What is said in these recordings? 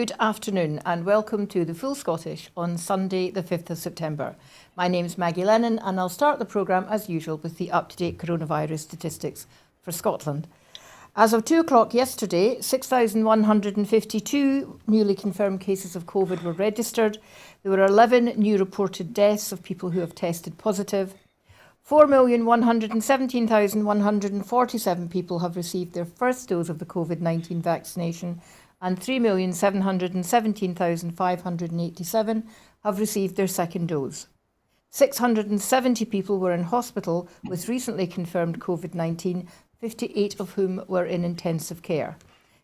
Good afternoon and welcome to the Full Scottish on Sunday the 5th of September. My name's Maggie Lennon and I'll start the programme as usual with the up-to-date coronavirus statistics for Scotland. As of 2 o'clock yesterday, 6,152 newly confirmed cases of COVID were registered. There were 11 new reported deaths of people who have tested positive. 4,117,147 people have received their first dose of the COVID-19 vaccination and 3,717,587 have received their second dose. 670 people were in hospital with recently confirmed COVID-19, 58 of whom were in intensive care.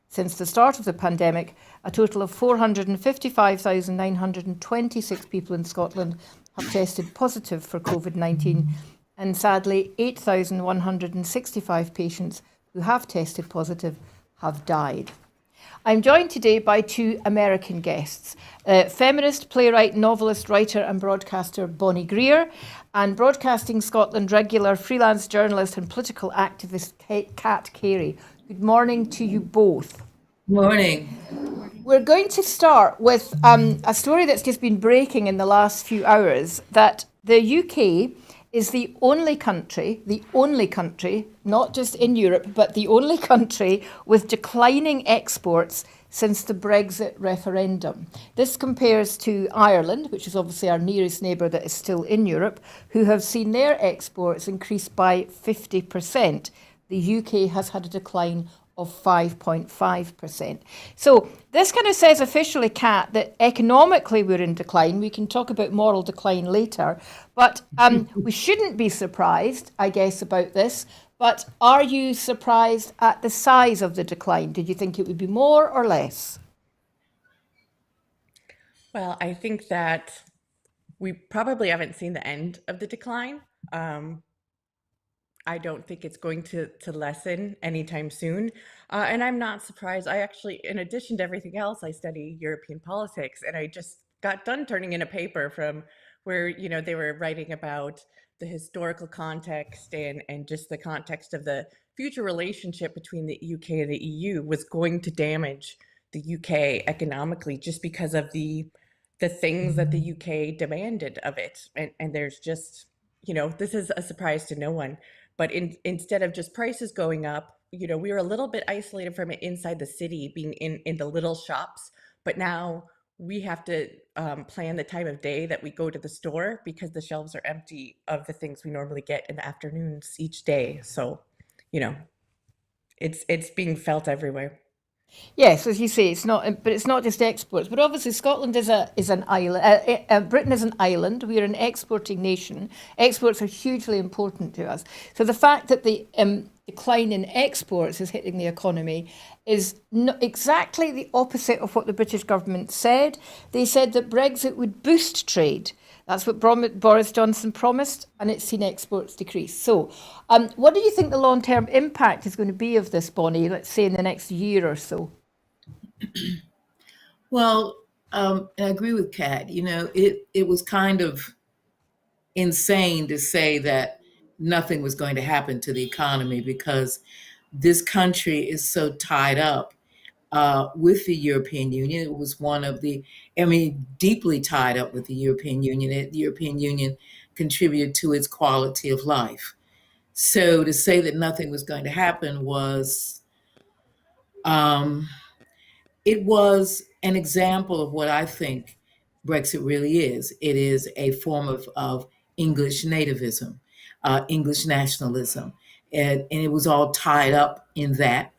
Since the start of the pandemic, a total of 455,926 people in Scotland have tested positive for COVID-19, and sadly, 8,165 patients who have tested positive have died. I'm joined today by two American guests, feminist, playwright, novelist, writer and broadcaster Bonnie Greer, and Broadcasting Scotland regular freelance journalist and political activist Kat Cary. Good morning to you both. Morning. We're going to start with a story that's just been breaking in the last few hours, that the UK is the only country, not just in Europe, but the only country with declining exports since the Brexit referendum. This compares to Ireland, which is obviously our nearest neighbour that is still in Europe, who have seen their exports increase by 50%. The UK has had a decline of 5.5%. So this kind of says officially, Kat, that economically we're in decline. We can talk about moral decline later, but we shouldn't be surprised, I guess, about this. But are you surprised at the size of the decline? Did you think it would be more or less? Well, I think that we probably haven't seen the end of the decline. I don't think it's going to lessen anytime soon. And I'm not surprised. I actually, in addition to everything else, I study European politics, and I just got done turning in a paper from where, they were writing about the historical context and just the context of the future relationship between the UK and the EU was going to damage the UK economically just because of the things that the UK demanded of it. And there's just, this is a surprise to no one. But instead of just prices going up, we were a little bit isolated from it inside the city, being in the little shops. But now we have to plan the time of day that we go to the store because the shelves are empty of the things we normally get in the afternoons each day. So, it's being felt everywhere. Yes, as you say, it's not just exports. But obviously, Scotland is an island. Britain is an island. We are an exporting nation. Exports are hugely important to us. So the fact that the decline in exports is hitting the economy is exactly the opposite of what the British government said. They said that Brexit would boost trade. That's what Boris Johnson promised, and it's seen exports decrease. So what do you think the long-term impact is going to be of this, Bonnie, let's say in the next year or so? Well, I agree with Kat. It was kind of insane to say that nothing was going to happen to the economy because this country is so tied up with the European Union. It was deeply tied up with the European Union. The European Union contributed to its quality of life. So to say that nothing was going to happen was, it was an example of what I think Brexit really is. It is a form of English nativism, English nationalism. And it was all tied up in that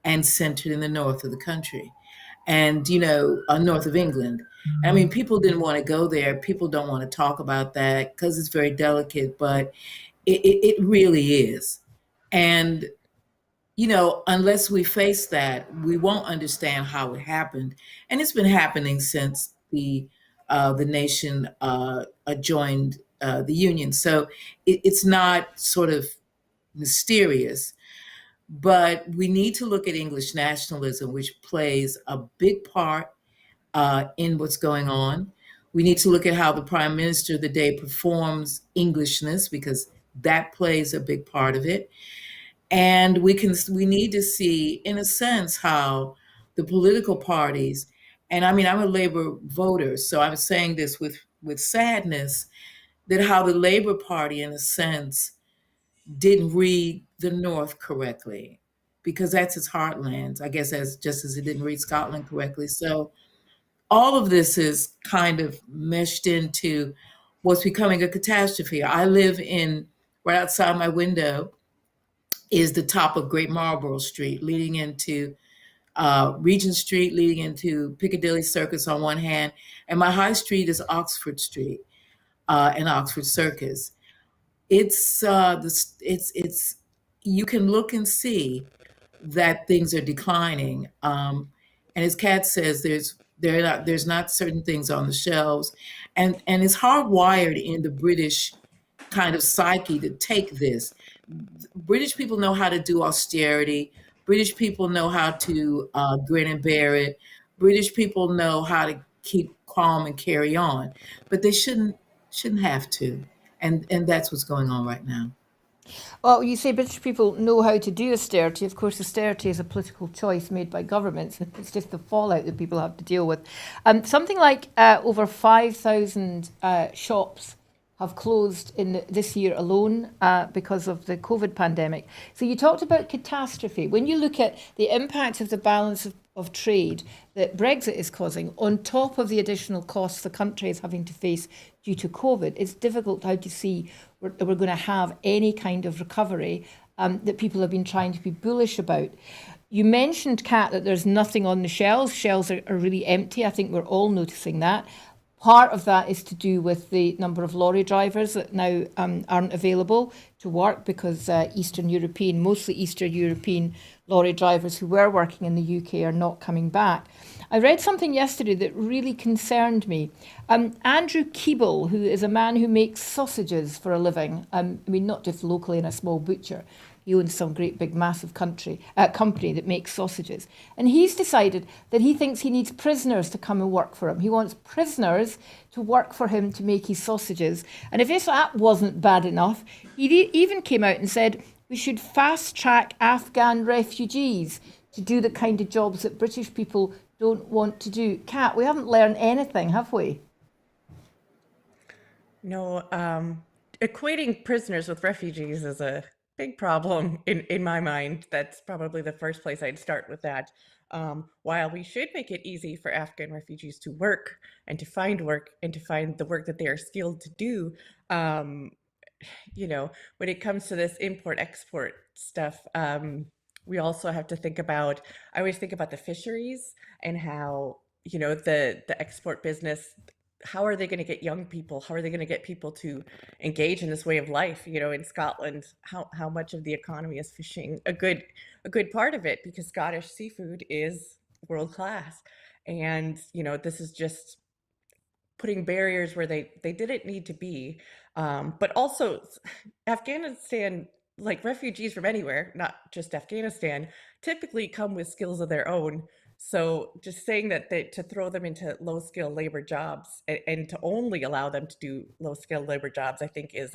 and centered in the north of the country and, north of England. I mean, people didn't want to go there. People don't want to talk about that because it's very delicate, but it really is. And, unless we face that, we won't understand how it happened. And it's been happening since the nation joined the union. So it's not sort of mysterious. But we need to look at English nationalism, which plays a big part in what's going on. We need to look at how the prime minister of the day performs Englishness, because that plays a big part of it. And we need to see, in a sense, how the political parties and I mean, I'm a Labor voter, so I'm saying this with sadness, that how the Labor Party, in a sense, didn't read the North correctly, because that's its heartland, I guess, as just as it didn't read Scotland correctly. So all of this is kind of meshed into what's becoming a catastrophe. I live in, right outside my window is the top of Great Marlborough Street, leading into Regent Street, leading into Piccadilly Circus on one hand, and my high street is Oxford Street and Oxford Circus. It's you can look and see that things are declining. And as Kat says, there's not certain things on the shelves, and it's hardwired in the British kind of psyche to take this. British people know how to do austerity. British people know how to grin and bear it. British people know how to keep calm and carry on, but they shouldn't have to. And that's what's going on right now. Well, you say British people know how to do austerity. Of course, austerity is a political choice made by governments. It's just the fallout that people have to deal with. Something like over 5,000 shops have closed in this year alone because of the COVID pandemic. So you talked about catastrophe. When you look at the impact of the balance of trade that Brexit is causing, on top of the additional costs the country is having to face due to COVID, it's difficult how to see we're going to have any kind of recovery that people have been trying to be bullish about. You mentioned, Kat, that there's nothing on the shelves. Shelves are really empty. I think we're all noticing that. Part of that is to do with the number of lorry drivers that now aren't available to work because mostly Eastern European lorry drivers who were working in the UK are not coming back. I read something yesterday that really concerned me. Andrew Keeble, who is a man who makes sausages for a living, not just locally in a small butcher, he owns some great big massive company that makes sausages. And he's decided that he thinks he needs prisoners to come and work for him. He wants prisoners to work for him to make his sausages. And if that wasn't bad enough, he even came out and said we should fast track Afghan refugees to do the kind of jobs that British people don't want to do. Kat, we haven't learned anything, have we? No, equating prisoners with refugees is a big problem in my mind. That's probably the first place I'd start with that. While we should make it easy for Afghan refugees to work and to find work and to find the work that they are skilled to do, when it comes to this import-export stuff, we also have to think about, I always think about the fisheries and how, the export business, how are they going to get young people? How are they going to get people to engage in this way of life? In Scotland, how much of the economy is fishing? A good part of it, because Scottish seafood is world class. And, this is just putting barriers where they didn't need to be. But also Afghanistan, like refugees from anywhere, not just Afghanistan, typically come with skills of their own. So just saying that to throw them into low-skilled labor jobs and to only allow them to do low-skilled labor jobs, I think is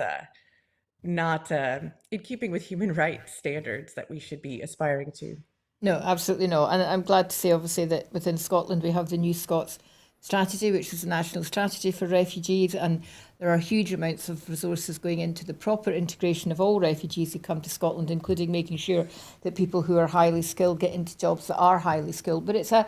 not in keeping with human rights standards that we should be aspiring to. No, absolutely not. And I'm glad to say, obviously, that within Scotland we have the New Scots strategy, which is a national strategy for refugees, and there are huge amounts of resources going into the proper integration of all refugees who come to Scotland, including making sure that people who are highly skilled get into jobs that are highly skilled. But it's a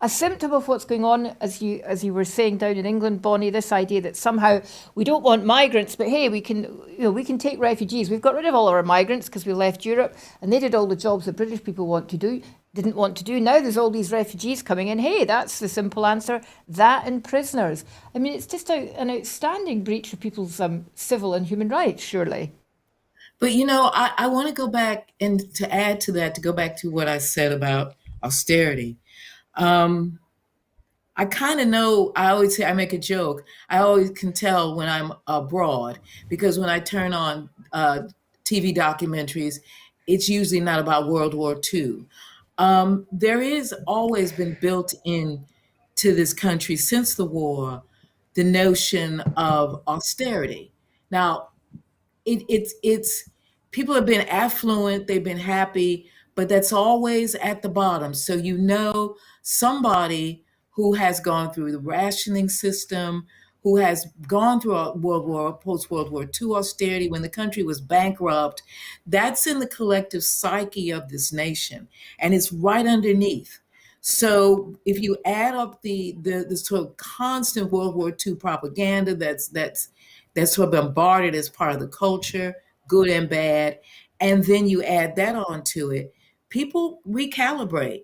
symptom of what's going on, as you were saying down in England, Bonnie, this idea that somehow we don't want migrants, but hey, we can take refugees. We've got rid of all our migrants because we left Europe and they did all the jobs that British people didn't want to do. Now there's all these refugees coming in. Hey, that's the simple answer. That and prisoners. I mean, it's just an outstanding breach of people's civil and human rights, surely. But I want to go back and to add to that, to go back to what I said about austerity. I kind of know, I always say, I make a joke, I always can tell when I'm abroad, because when I turn on TV documentaries, it's usually not about World War II. There is always been built in to this country since the war the notion of austerity. Now, it's people have been affluent, they've been happy, but that's always at the bottom. So somebody who has gone through the rationing system, who has gone through a post-World War II austerity when the country was bankrupt. That's in the collective psyche of this nation, and it's right underneath. So if you add up the sort of constant World War II propaganda that's sort of bombarded as part of the culture, good and bad, and then you add that onto it, people recalibrate.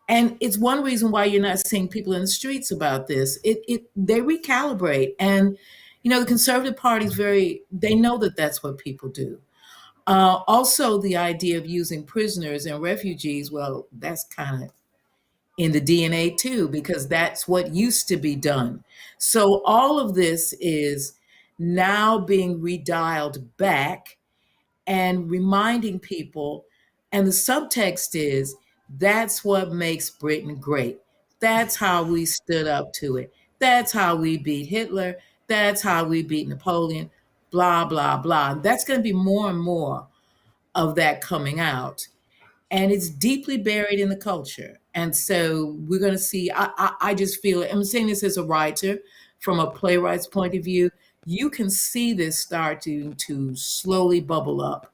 And it's one reason why you're not seeing people in the streets about this. They recalibrate, and the Conservative Party is they know that that's what people do. Also, the idea of using prisoners and refugees, well, that's kind of in the DNA too, because that's what used to be done. So all of this is now being redialed back and reminding people. And the subtext is that's what makes Britain great. That's how we stood up to it. That's how we beat Hitler. That's how we beat Napoleon, blah, blah, blah. That's going to be more and more of that coming out. And it's deeply buried in the culture. And so we're going to see, I just feel, I'm saying this as a writer from a playwright's point of view, you can see this start to slowly bubble up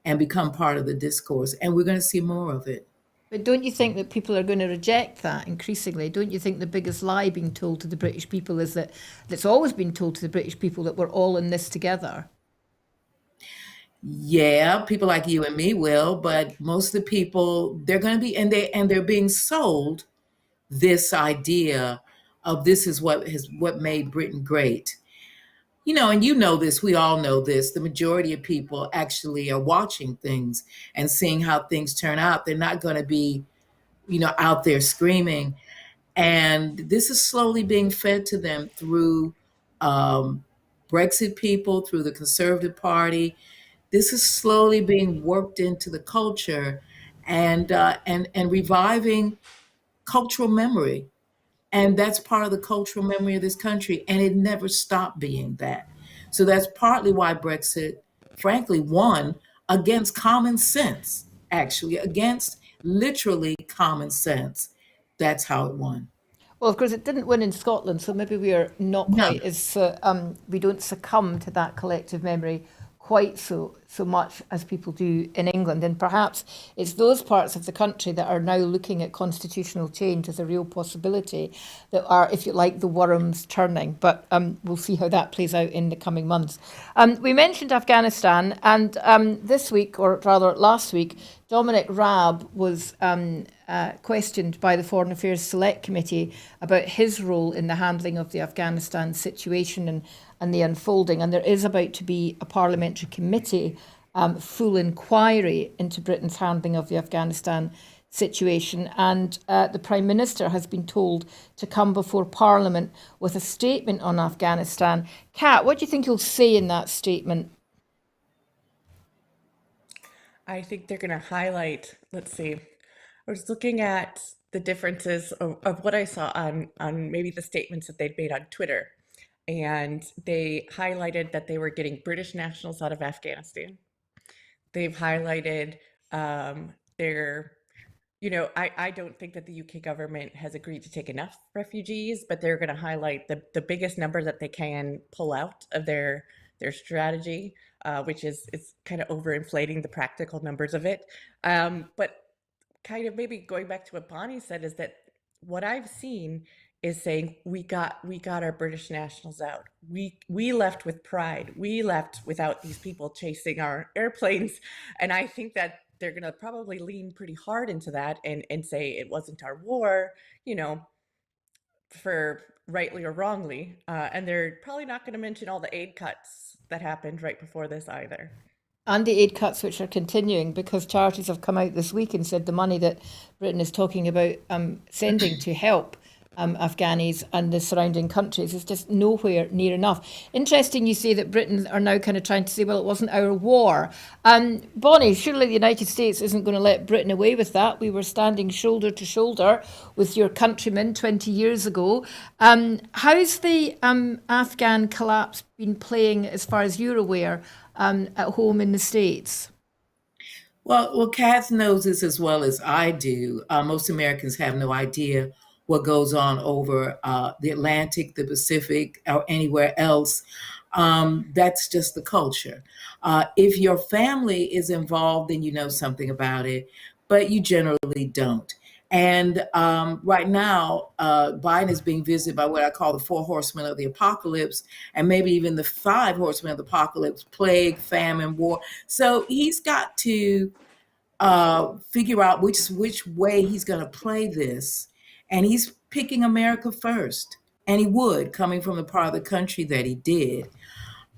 and become part of the discourse. And we're going to see more of it. But don't you think that people are going to reject that increasingly? Don't you think the biggest lie being told to the British people is that's always been told to the British people, that we're all in this together? Yeah, people like you and me will, but most of the people, they're going to be, and they're being sold this idea of this is what made Britain great. And this, we all know this, the majority of people actually are watching things and seeing how things turn out. They're not going to be, out there screaming. And this is slowly being fed to them through Brexit people, through the Conservative Party. This is slowly being worked into the culture and reviving cultural memory. And that's part of the cultural memory of this country. And it never stopped being that. So that's partly why Brexit, frankly, won against common sense, actually, against literally common sense. That's how it won. Well, of course, it didn't win in Scotland, so maybe we are not No. quite as we don't succumb to that collective memory quite so much as people do in England. And perhaps it's those parts of the country that are now looking at constitutional change as a real possibility that are, if you like, the worms turning. But we'll see how that plays out in the coming months. We mentioned Afghanistan, and this week, or rather last week, Dominic Raab was questioned by the Foreign Affairs Select Committee about his role in the handling of the Afghanistan situation and the unfolding. And there is about to be a parliamentary committee full inquiry into Britain's handling of the Afghanistan situation. And the Prime Minister has been told to come before Parliament with a statement on Afghanistan. Kat, what do you think he'll say in that statement? I think they're going to highlight, let's see, I was looking at the differences of what I saw on maybe the statements that they'd made on Twitter. And they highlighted that they were getting British nationals out of Afghanistan. They've highlighted their, I don't think that the UK government has agreed to take enough refugees, but they're going to highlight the biggest number that they can pull out of their strategy, which is kind of overinflating the practical numbers of it. But kind of maybe going back to what Bonnie said is that what I've seen is saying we got our British nationals out. We left with pride. We left without these people chasing our airplanes. And I think that they're going to probably lean pretty hard into that and say it wasn't our war, for rightly or wrongly. And they're probably not going to mention all the aid cuts that happened right before this either. And the aid cuts, which are continuing, because charities have come out this week and said the money that Britain is talking about sending to help Afghanis and the surrounding countries is just nowhere near enough. Interesting you say that Britain are now kind of trying to say, well, it wasn't our war. Bonnie, surely the United States isn't going to let Britain away with that. We were standing shoulder to shoulder with your countrymen 20 years ago. How's the Afghan collapse been playing, as far as you're aware, at home in the States? Well, Kath knows this as well as I do. Most Americans have no idea what goes on over the Atlantic, the Pacific, or anywhere else. That's just the culture. If your family is involved, then you know something about it, but you generally don't. And right now, Biden is being visited by what I call the four horsemen of the apocalypse, and maybe even the five horsemen of the apocalypse: plague, famine, war. So he's got to figure out which way he's going to play this, and he's picking America first. And he would, coming from the part of the country that he did.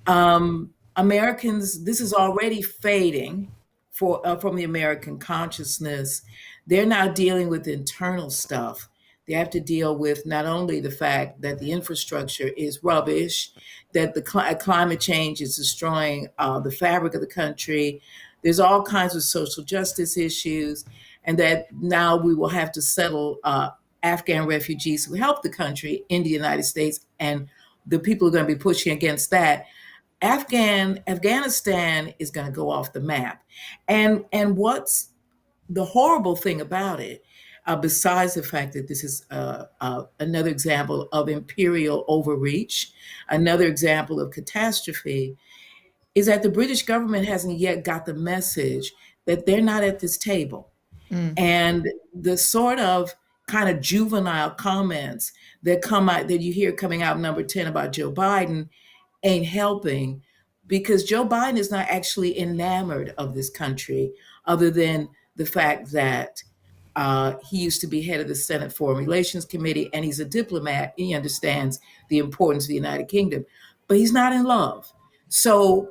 Americans, this is already fading from the American consciousness. They're now dealing with internal stuff. They have to deal with not only the fact that the infrastructure is rubbish, that the climate change is destroying the fabric of the country. There's all kinds of social justice issues, and that now we will have to settle Afghan refugees who help the country in the United States, and the people are going to be pushing against that. Afghanistan is going to go off the map. And what's the horrible thing about it, besides the fact that this is another example of imperial overreach, another example of catastrophe, is that the British government hasn't yet got the message that they're not at this table. And the sort of kind of juvenile comments that come out that you hear coming out number 10 about Joe Biden ain't helping, because Joe Biden is not actually enamored of this country, other than the fact that he used to be head of the Senate Foreign Relations Committee, and he's a diplomat. He understands the importance of the United Kingdom, but he's not in love. So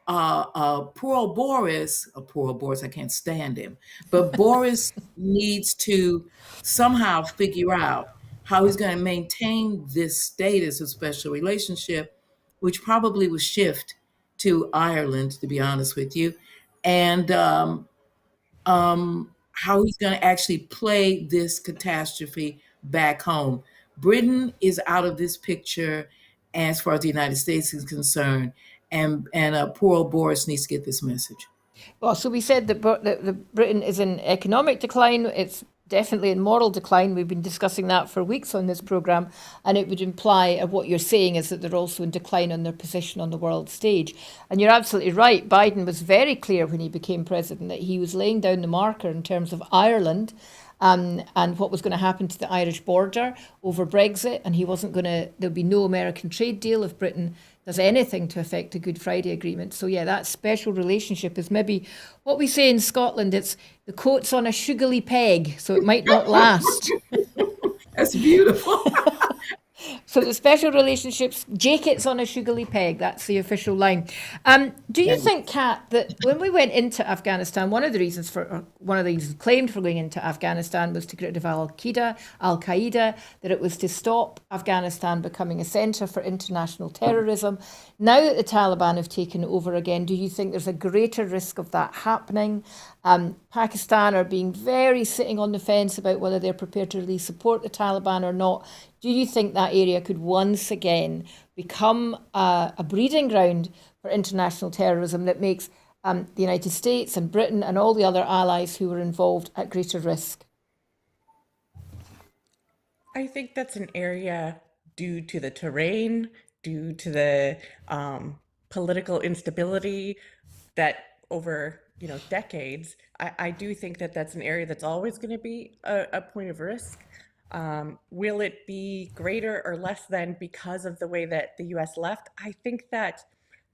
poor old Boris, I can't stand him, but Boris needs to somehow figure out how he's going to maintain this status of special relationship, which probably will shift to Ireland, to be honest with you, and how he's going to actually play this catastrophe back home. Britain is out of this picture as far as the United States is concerned, and poor old Boris needs to get this message. Well, so we said that the Britain is in economic decline. It's definitely in moral decline. We've been discussing that for weeks on this programme, and it would imply what you're saying is that they're also in decline on their position on the world stage. And you're absolutely right. Biden was very clear when he became president that he was laying down the marker in terms of Ireland, and what was going to happen to the Irish border over Brexit. And he wasn't going to, there'll be no American trade deal if Britain does anything to affect the Good Friday Agreement. So yeah, that special relationship is maybe what we say in Scotland, it's the coat's on a sugary peg, so it might not last. That's beautiful. So the special relationships, jackets on a sugary peg, that's the official line. Do you think, Kat, that when we went into Afghanistan, one of the reasons claimed for going into Afghanistan was to get rid of Al-Qaeda, that it was to stop Afghanistan becoming a centre for international terrorism. Now that the Taliban have taken over again, do you think there's a greater risk of that happening? Pakistan are being very sitting on the fence about whether they're prepared to really support the Taliban or not. Do you think that area could once again become a breeding ground for international terrorism that makes the United States and Britain and all the other allies who were involved at greater risk? I think that's an area due to the terrain, due to the political instability that over decades. I do think that that's an area that's always going to be a point of risk. Will it be greater or less than because of the way that the U.S. left? I think that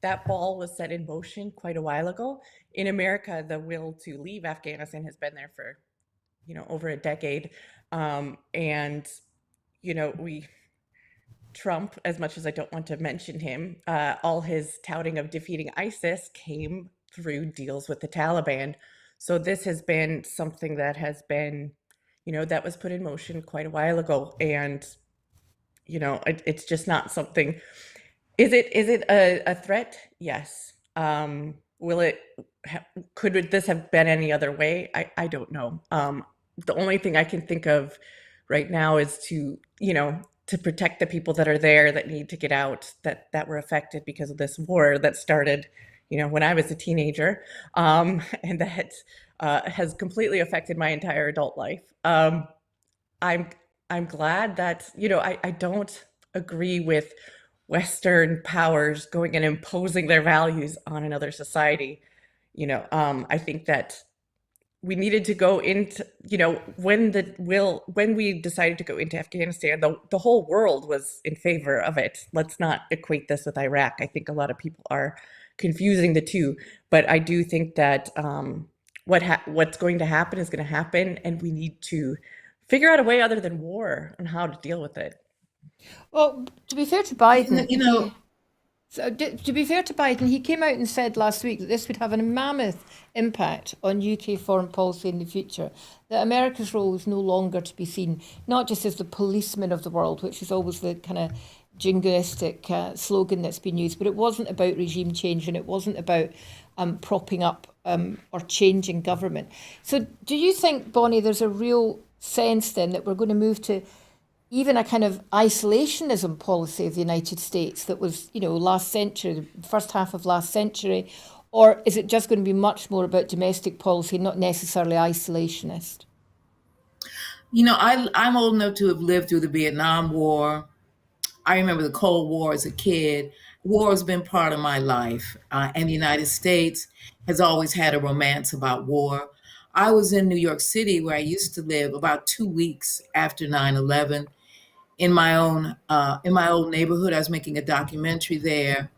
that ball was set in motion quite a while ago. In America, the will to leave Afghanistan has been there for over a decade, and Trump, as much as I don't want to mention him, all his touting of defeating ISIS came through deals with the Taliban. So this has been something that has been, that was put in motion quite a while ago. And, it's just not something. Is it a threat? Yes. Could this have been any other way? I don't know. The only thing I can think of right now is to protect the people that are there that need to get out, that were affected because of this war that started, when I was a teenager, and that has completely affected my entire adult life. I'm I'm glad that, I don't agree with Western powers going and imposing their values on another society. I think that we needed to go into, when we decided to go into Afghanistan, the whole world was in favor of it. Let's not equate this with Iraq. I think a lot of people are confusing the two, but I do think that what's going to happen is going to happen, and we need to figure out a way other than war on how to deal with it. Well, to be fair to You know, Biden, you know, to be fair to Biden, he came out and said last week that this would have a mammoth impact on UK foreign policy in the future. That America's role is no longer to be seen not just as the policeman of the world, which is always the kind of jingoistic slogan that's been used, but it wasn't about regime change and it wasn't about propping up or changing government. So, do you think, Bonnie, there's a real sense then that we're going to move to even a kind of isolationism policy of the United States that was, last century, the first half of last century? Or is it just going to be much more about domestic policy, not necessarily isolationist? I'm old enough to have lived through the Vietnam War. I remember the Cold War as a kid. War has been part of my life, and the United States has always had a romance about war. I was in New York City, where I used to live, about 2 weeks after 9/11, in my old neighborhood. I was making a documentary there.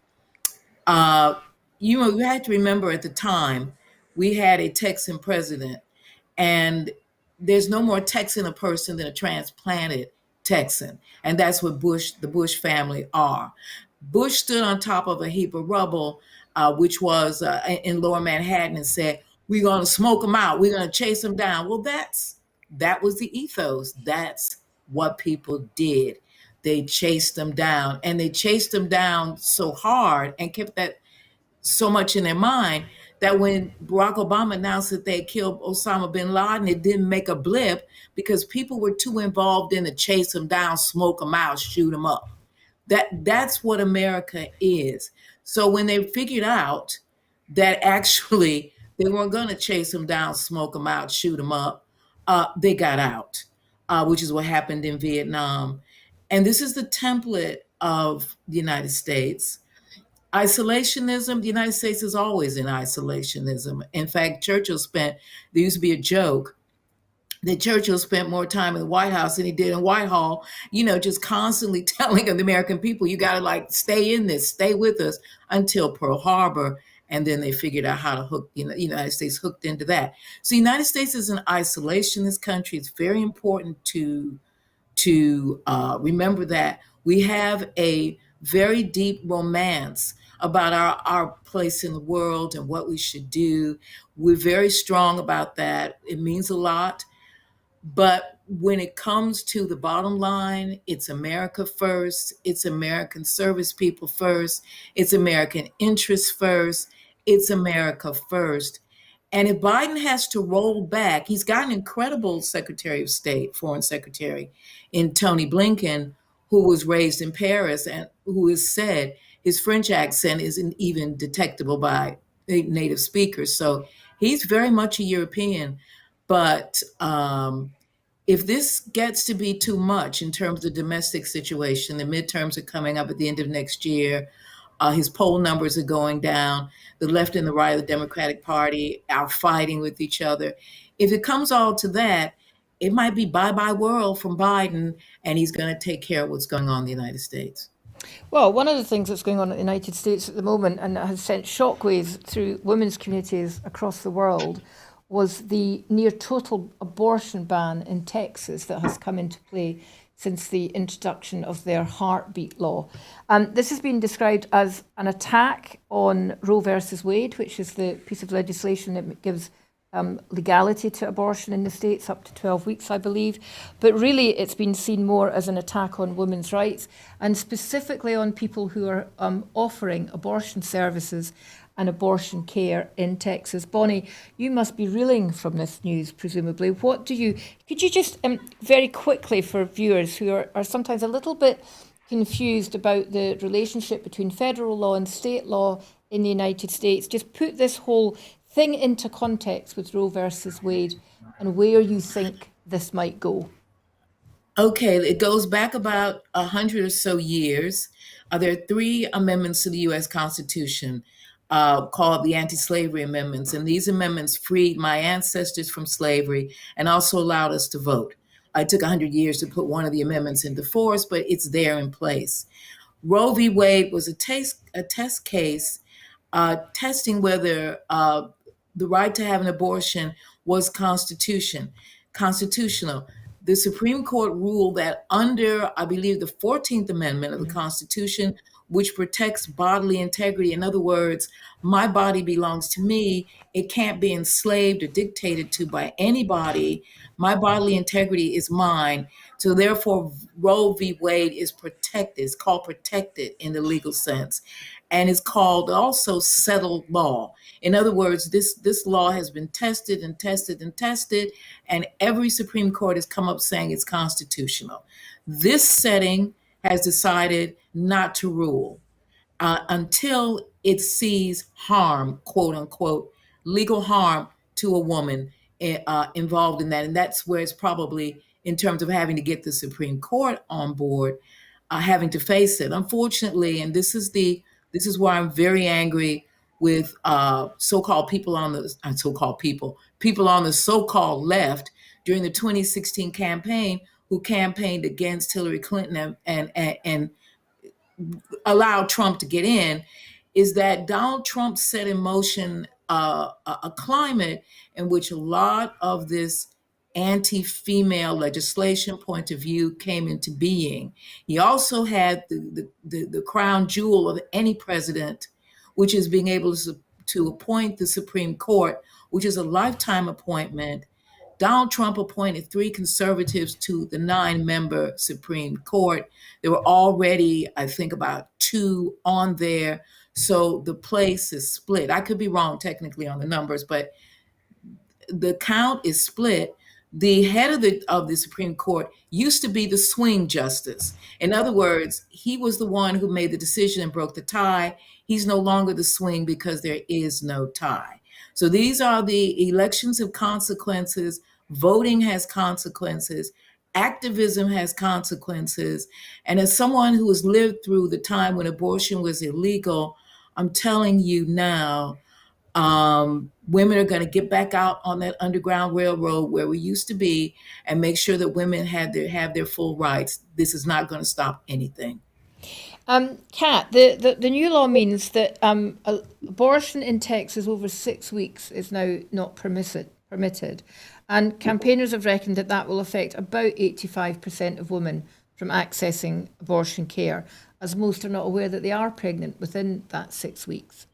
Uh, you had to remember at the time we had a Texan president, and there's no more Texan a person than a transplanted Texan. And that's what the Bush family are. Bush stood on top of a heap of rubble, which was in Lower Manhattan, and said, "We're going to smoke them out. We're going to chase them down." Well, that was the ethos. That's what people did. They chased them down, and they chased them down so hard and kept that so much in their mind that when Barack Obama announced that they had killed Osama bin Laden, it didn't make a blip because people were too involved in to chase them down, smoke them out, shoot them up. That's what America is. So when they figured out that actually they weren't going to chase them down, smoke them out, shoot them up, they got out, which is what happened in Vietnam. And this is the template of the United States. Isolationism, the United States is always in isolationism. In fact, there used to be a joke that Churchill spent more time in the White House than he did in Whitehall, just constantly telling the American people, you got to stay in this, stay with us until Pearl Harbor. And then they figured out how to hook, the United States hooked into that. So the United States is an isolationist country. It's very important to remember that we have a very deep romance about our place in the world and what we should do. We're very strong about that. It means a lot. But when it comes to the bottom line, it's America first, it's American service people first, it's American interests first, it's America first. And if Biden has to roll back, he's got an incredible Secretary of State, Foreign Secretary, in Tony Blinken, who was raised in Paris and who has said his French accent isn't even detectable by native speakers. So he's very much a European. But if this gets to be too much in terms of the domestic situation, the midterms are coming up at the end of next year. His poll numbers are going down. The left and the right of the Democratic Party are fighting with each other. If it comes all to that, it might be bye-bye world from Biden, and he's going to take care of what's going on in the United States. Well, one of the things that's going on in the United States at the moment and that has sent shockwaves through women's communities across the world was the near total abortion ban in Texas that has come into play since the introduction of their heartbeat law. This has been described as an attack on Roe versus Wade, which is the piece of legislation that gives legality to abortion in the States up to 12 weeks, I believe. But really, it's been seen more as an attack on women's rights and specifically on people who are offering abortion services and abortion care in Texas. Bonnie, you must be reeling from this news, presumably. Could you just very quickly for viewers who are sometimes a little bit confused about the relationship between federal law and state law in the United States, just put this whole thing into context with Roe versus Wade and where you think this might go? Okay, it goes back about 100 or so years. There are three amendments to the U.S. Constitution called the Anti-Slavery Amendments, and these amendments freed my ancestors from slavery and also allowed us to vote. It took 100 years to put one of the amendments into force, but it's there in place. Roe v. Wade was a test case testing whether the right to have an abortion was constitutional. The Supreme Court ruled that under, I believe, the 14th Amendment of the Constitution, which protects bodily integrity. In other words, my body belongs to me. It can't be enslaved or dictated to by anybody. My bodily integrity is mine. So therefore, Roe v. Wade is protected. It's called protected in the legal sense. And it's called also settled law. In other words, this law has been tested and tested and tested, and every Supreme Court has come up saying it's constitutional. This setting has decided not to rule until it sees harm, quote unquote, legal harm to a woman involved in that. And that's where it's probably, in terms of having to get the Supreme Court on board, having to face it. Unfortunately, and this is why I'm very angry with so-called people on the people on the so-called left during the 2016 campaign who campaigned against Hillary Clinton and allowed Trump to get in, is that Donald Trump set in motion a climate in which a lot of this anti-female legislation point of view came into being. He also had the crown jewel of any president, which is being able to appoint the Supreme Court, which is a lifetime appointment. Donald Trump appointed 3 conservatives to the 9-member Supreme Court. There were already, I think, about 2 on there. So the place is split. I could be wrong technically on the numbers, but the count is split. The head of the Supreme Court used to be the swing justice. In other words, he was the one who made the decision and broke the tie. He's no longer the swing because there is no tie. So these are the elections have consequences. Voting has consequences. Activism has consequences. And as someone who has lived through the time when abortion was illegal, I'm telling you now, women are going to get back out on that Underground Railroad where we used to be and make sure that women have their full rights. This is not going to stop anything. Kat, the new law means that abortion in Texas over 6 weeks is now not permitted. And campaigners have reckoned that that will affect about 85% of women from accessing abortion care, as most are not aware that they are pregnant within that 6 weeks.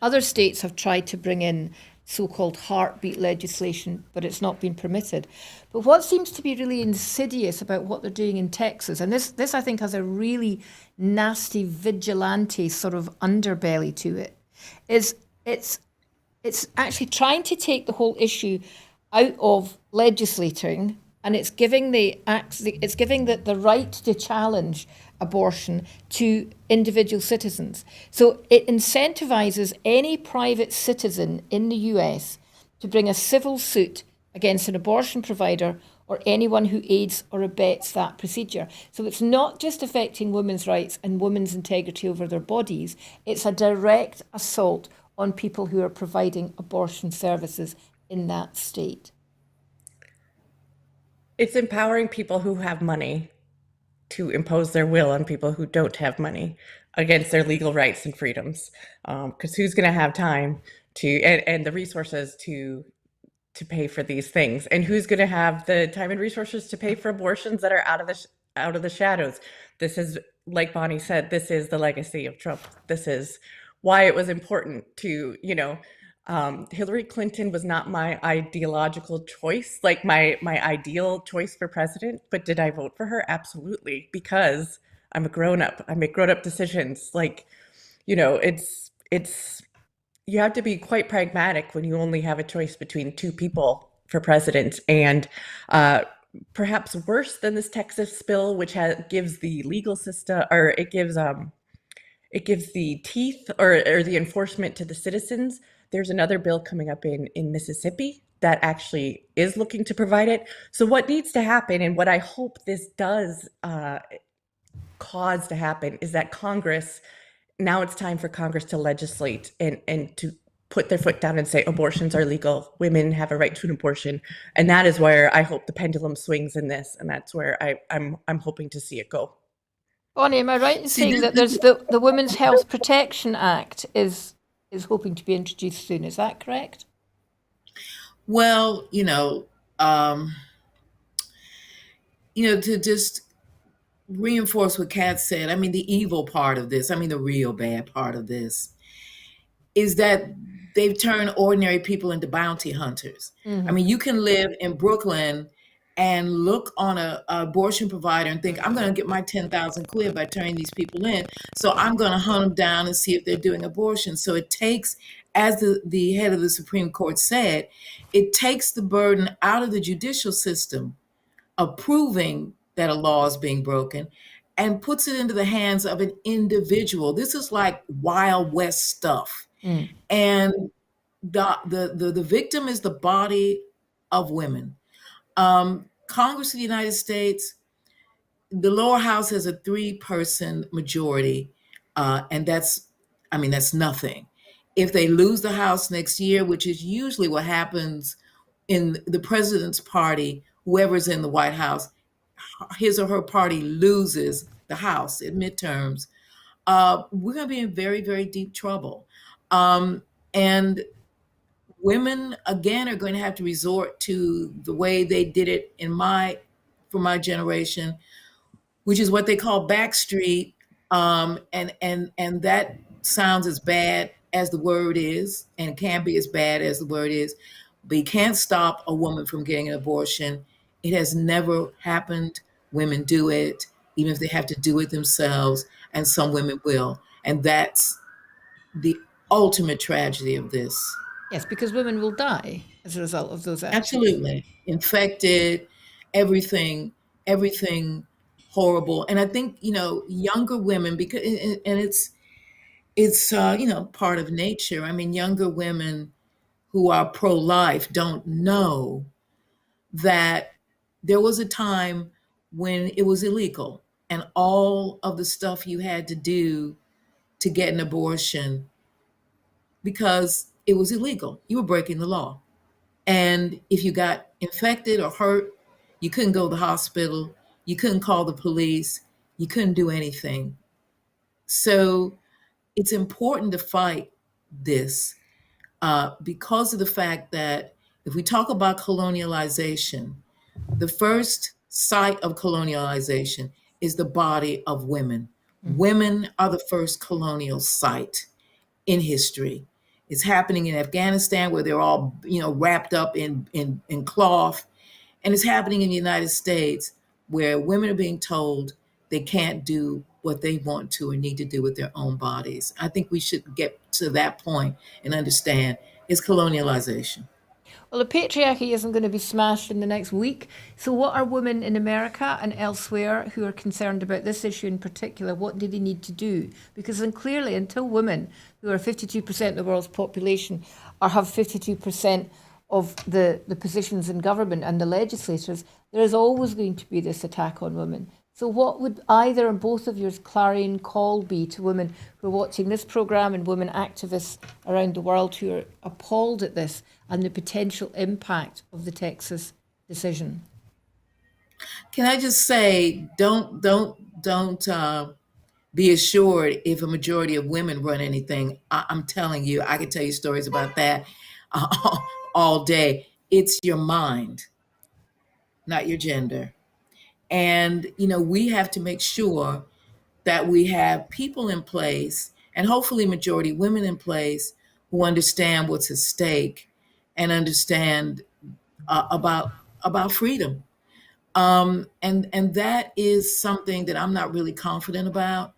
Other states have tried to bring in so-called heartbeat legislation, but it's not been permitted. But what seems to be really insidious about what they're doing in Texas, and this I think has a really nasty vigilante sort of underbelly to it, is it's actually trying to take the whole issue out of legislating, and it's giving the right to challenge abortion to individual citizens. So it incentivizes any private citizen in the US to bring a civil suit against an abortion provider or anyone who aids or abets that procedure. So it's not just affecting women's rights and women's integrity over their bodies, it's a direct assault on people who are providing abortion services in that state. It's empowering people who have money to impose their will on people who don't have money against their legal rights and freedoms. Because who's going to have time to and the resources to pay for these things? And who's going to have the time and resources to pay for abortions that are out of the shadows? This is, like Bonnie said, this is the legacy of Trump. This is why it was important to, Hillary Clinton was not my ideological choice, like my ideal choice for president. But did I vote for her? Absolutely, because I'm a grown-up. I make grown-up decisions. It's you have to be quite pragmatic when you only have a choice between 2 people for president. And perhaps worse than this Texas bill, which gives the legal system, or it gives the teeth or the enforcement to the citizens. There's another bill coming up in Mississippi that actually is looking to provide it. So what needs to happen, and what I hope this does cause to happen, is that Congress, now it's time for Congress to legislate and to put their foot down and say abortions are legal. Women have a right to an abortion. And that is where I hope the pendulum swings in this. And that's where I'm hoping to see it go. Bonnie, am I right in See, saying that there's the Women's Health Protection Act is hoping to be introduced soon? Is that correct? well, to just reinforce what Kat said, I mean, the evil part of this, I mean, the real bad part of this is that they've turned ordinary people into bounty hunters. I mean, you can live in Brooklyn and look on a abortion provider and think, I'm going to get my 10,000 clear by turning these people in. So I'm going to hunt them down and see if they're doing abortion. So it takes, as the head of the Supreme Court said, it takes the burden out of the judicial system of proving that a law is being broken and puts it into the hands of an individual. This is like Wild West stuff. And the victim is the body of women. Congress of the United States, the lower house has a 3-person majority, and that's nothing. If they lose the House next year, which is usually what happens in the president's party, whoever's in the White House, his or her party loses the House in midterms, we're going to be in very, very deep trouble. And women, again, are going to have to resort to the way they did it for my generation, which is what they call backstreet. And that sounds as bad as the word is, and can be as bad as the word is. But you can't stop a woman from getting an abortion. It has never happened. Women do it, even if they have to do it themselves, and some women will. And that's the ultimate tragedy of this. Yes, because women will die as a result of those actions. Absolutely. Infected, everything horrible. And I think, younger women, because, and it's part of nature. I mean, younger women who are pro-life don't know that there was a time when it was illegal, and all of the stuff you had to do to get an abortion, because it was illegal, you were breaking the law. And if you got infected or hurt, you couldn't go to the hospital, you couldn't call the police, you couldn't do anything. So it's important to fight this, because of the fact that if we talk about colonialization, the first site of colonialization is the body of women. Women are the first colonial site in history. It's happening in Afghanistan, where they're all, wrapped up in cloth. And it's happening in the United States, where women are being told they can't do what they want to or need to do with their own bodies. I think we should get to that point and understand it's colonialization. Well, the patriarchy isn't going to be smashed in the next week. So, what are women in America and elsewhere who are concerned about this issue in particular? What do they need to do? Because then clearly, until women, who are 52% of the world's population, or have 52% of the positions in government and the legislators, there is always going to be this attack on women. So what would either or both of your clarion call be to women who are watching this programme and women activists around the world who are appalled at this and the potential impact of the Texas decision? Can I just say, don't be assured if a majority of women run anything. I'm telling you, I can tell you stories about that all day. It's your mind, not your gender. And, we have to make sure that we have people in place, and hopefully majority women in place, who understand what's at stake and understand about freedom. And that is something that I'm not really confident about.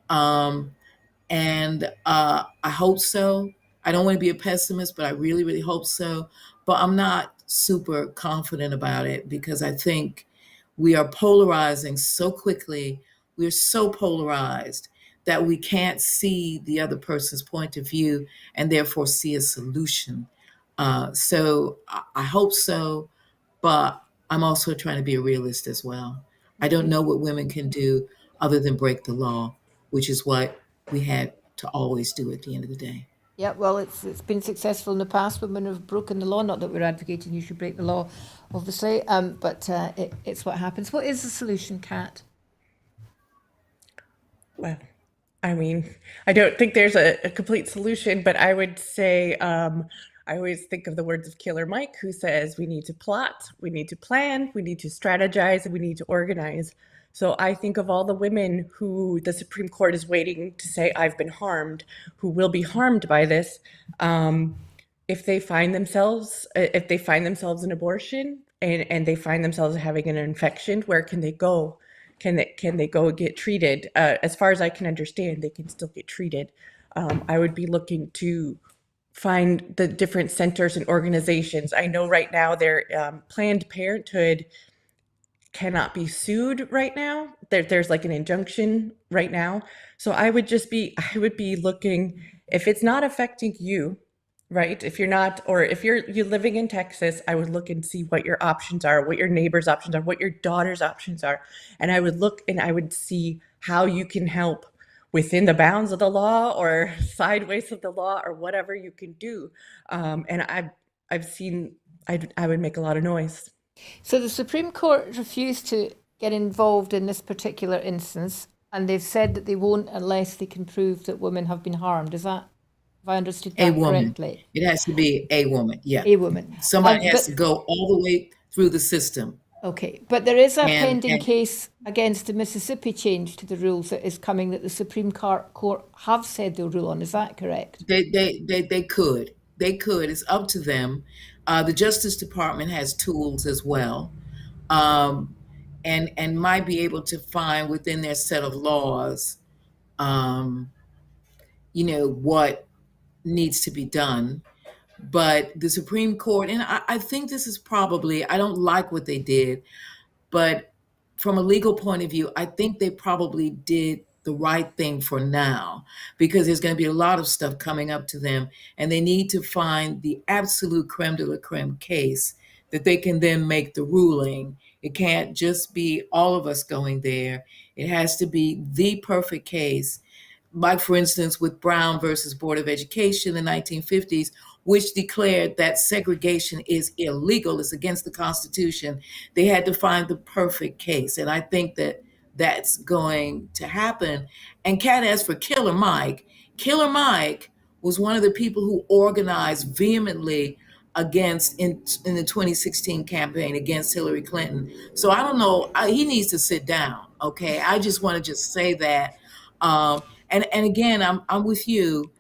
And I hope so. I don't want to be a pessimist, but I really, really hope so. But I'm not super confident about it, because I think we are polarizing so quickly. We're so polarized that we can't see the other person's point of view and therefore see a solution. So I hope so, but I'm also trying to be a realist as well. I don't Okay. know what women can do other than break the law, which is what we had to always do at the end of the day. Yeah, well, it's been successful in the past. Women have broken the law. Not that we're advocating you should break the law, obviously, but it's what happens. What is the solution, Kat? Well, I mean, I don't think there's a complete solution, but I would say I always think of the words of Killer Mike, who says we need to plot, we need to plan, we need to strategize, and we need to organize. So I think of all the women who the Supreme Court is waiting to say, I've been harmed, who will be harmed by this. If they find themselves in abortion and they find themselves having an infection, where can they go? Can they go get treated? As far as I can understand, they can still get treated. I would be looking to find the different centers and organizations. I know right now Planned Parenthood cannot be sued right now. There's like an injunction right now. So I would be looking, if it's not affecting you, right? If you're not, or if you're living in Texas, I would look and see what your options are, what your neighbor's options are, what your daughter's options are. And I would look and I would see how you can help within the bounds of the law or sideways of the law or whatever you can do. And I've seen, I would make a lot of noise. So the Supreme Court refused to get involved in this particular instance, and they've said that they won't unless they can prove that women have been harmed. Have I understood A that woman. correctly? It has to be a woman. Yeah. A woman. Somebody has to But go all the way through the system. okay, but there is a pending And case against the Mississippi change to the rules that is coming that the Supreme Court have said they'll rule on. Is that correct? they could. They could. It's up to them. The Justice Department has tools as well. Um, and might be able to find within their set of laws, um, what needs to be done. But the Supreme Court, and I think this is probably, I don't like what they did, but from a legal point of view, I think they probably did the right thing for now, because there's going to be a lot of stuff coming up to them, and they need to find the absolute creme de la creme case that they can then make the ruling. It can't just be all of us going there. It has to be the perfect case, like, for instance, with Brown versus Board of Education in the 1950s, which declared that segregation is illegal, it's against the Constitution. They had to find the perfect case. And I think that that's going to happen. And Kat, as for Killer Mike was one of the people who organized vehemently against in the 2016 campaign against Hillary Clinton. So I don't know, he needs to sit down. Okay, I just want to just say that. And again, I'm with you.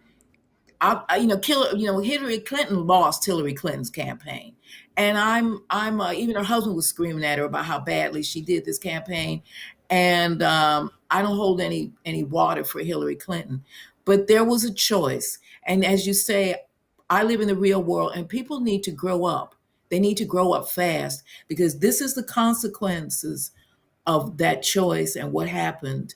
Hillary Clinton lost Hillary Clinton's campaign, and I'm even her husband was screaming at her about how badly she did this campaign, and I don't hold any water for Hillary Clinton, but there was a choice, and as you say, I live in the real world, and people need to grow up. They need to grow up fast, because this is the consequences of that choice and what happened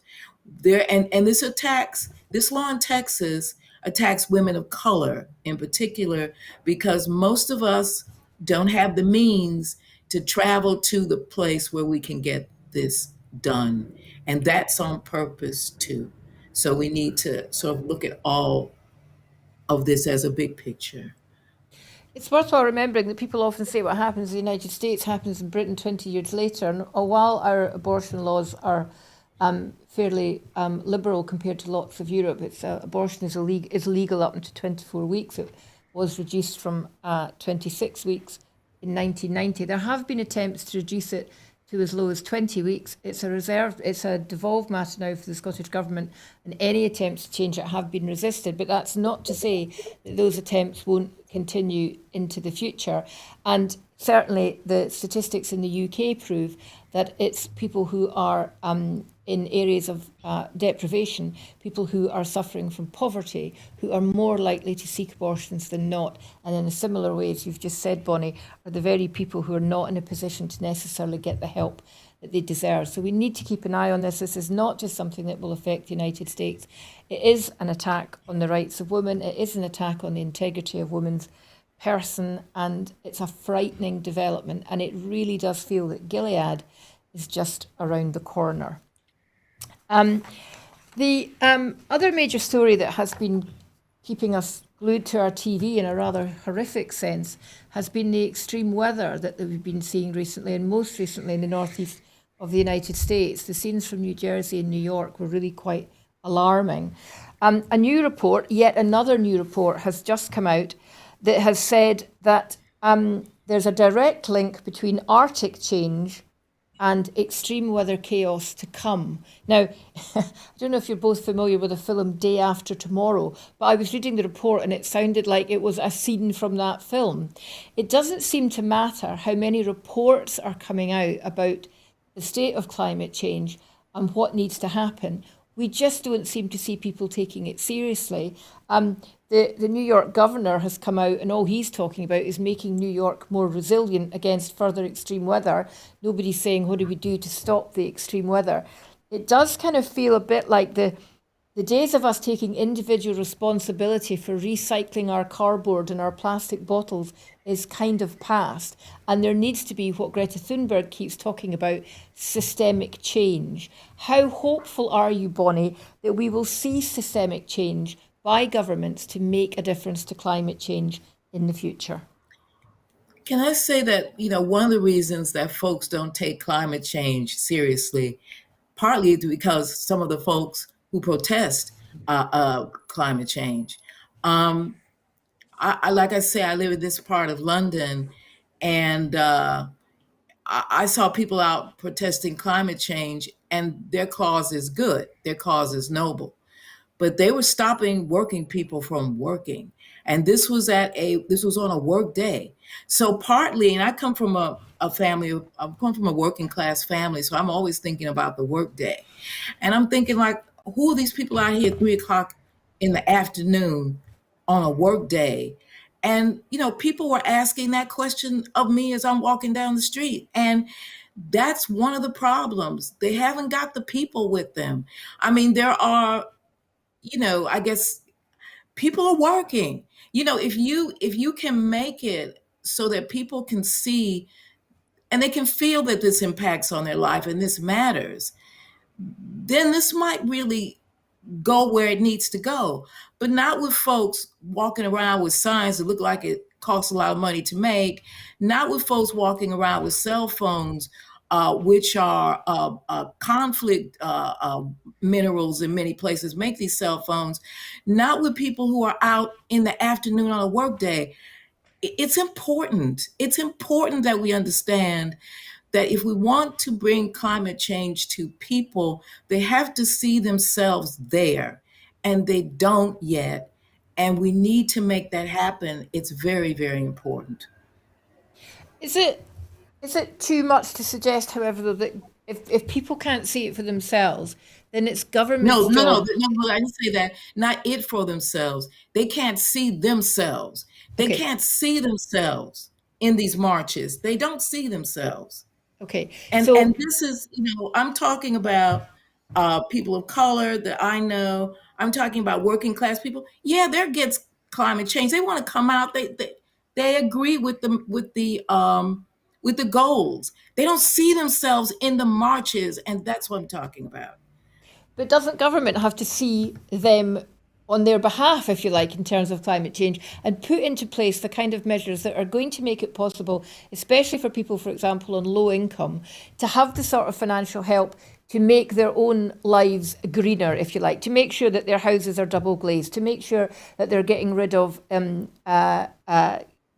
there. And this law in Texas attacks women of color in particular, because most of us don't have the means to travel to the place where we can get this done. And that's on purpose too. So we need to sort of look at all of this as a big picture. It's worthwhile remembering that people often say what happens in the United States happens in Britain 20 years later. And while our abortion laws are fairly liberal compared to lots of Europe, abortion is legal up to 24 weeks. It was reduced from 26 weeks in 1990. There have been attempts to reduce it to as low as 20 weeks. It's a devolved matter now for the Scottish Government, and any attempts to change it have been resisted. But that's not to say that those attempts won't continue into the future. And certainly the statistics in the UK prove that it's people who are in areas of deprivation, people who are suffering from poverty, who are more likely to seek abortions than not. And in a similar way, as you've just said, Bonnie, are the very people who are not in a position to necessarily get the help that they deserve. So we need to keep an eye on this. This is not just something that will affect the United States. It is an attack on the rights of women. It is an attack on the integrity of women's person, and it's a frightening development. And it really does feel that Gilead is just around the corner. The other major story that has been keeping us glued to our TV in a rather horrific sense has been the extreme weather that we've been seeing recently, and most recently in the northeast of the United States. The scenes from New Jersey and New York were really quite alarming. A new report, yet another new report, has just come out that has said that there's a direct link between Arctic change and extreme weather chaos to come. Now, I don't know if you're both familiar with the film Day After Tomorrow, but I was reading the report and it sounded like it was a scene from that film. It doesn't seem to matter how many reports are coming out about the state of climate change and what needs to happen. We just don't seem to see people taking it seriously. The New York governor has come out and all he's talking about is making New York more resilient against further extreme weather. Nobody's saying, what do we do to stop the extreme weather? It does kind of feel a bit like the days of us taking individual responsibility for recycling our cardboard and our plastic bottles is kind of past. And there needs to be what Greta Thunberg keeps talking about, systemic change. How hopeful are you, Bonnie, that we will see systemic change by governments to make a difference to climate change in the future? Can I say that, one of the reasons that folks don't take climate change seriously, partly is because some of the folks who protest climate change. Like I say, I live in this part of London, and I saw people out protesting climate change, and their cause is good. Their cause is noble. But they were stopping working people from working. And this was on a work day. So partly, and I come from a working class family, so I'm always thinking about the work day. And I'm thinking, like, who are these people out here at 3 o'clock in the afternoon on a work day? And, people were asking that question of me as I'm walking down the street. And that's one of the problems. They haven't got the people with them. I mean, there are, I guess people are working. If you can make it so that people can see and they can feel that this impacts on their life and this matters, then this might really go where it needs to go. But not with folks walking around with signs that look like it costs a lot of money to make, not with folks walking around with cell phones, which are conflict minerals in many places make these cell phones, not with people who are out in the afternoon on a work day. It's important. It's important that we understand that if we want to bring climate change to people, they have to see themselves there, and they don't yet. And we need to make that happen. It's very, very important. Is it too much to suggest, however, though, that if people can't see it for themselves, then it's government's job? No, I didn't say that. Not it for themselves. They can't see themselves. They Okay. can't see themselves in these marches. They don't see themselves. Okay. And So, this is, I'm talking about people of color that I know. I'm talking about working class people. Yeah, they're against climate change. They want to come out. They agree with the goals. They don't see themselves in the marches, and that's what I'm talking about. but doesn't government have to see them on their behalf, if you like, in terms of climate change, and put into place the kind of measures that are going to make it possible, especially for people, for example, on low income, to have the sort of financial help to make their own lives greener, if you like, to make sure that their houses are double glazed, to make sure that they're getting rid of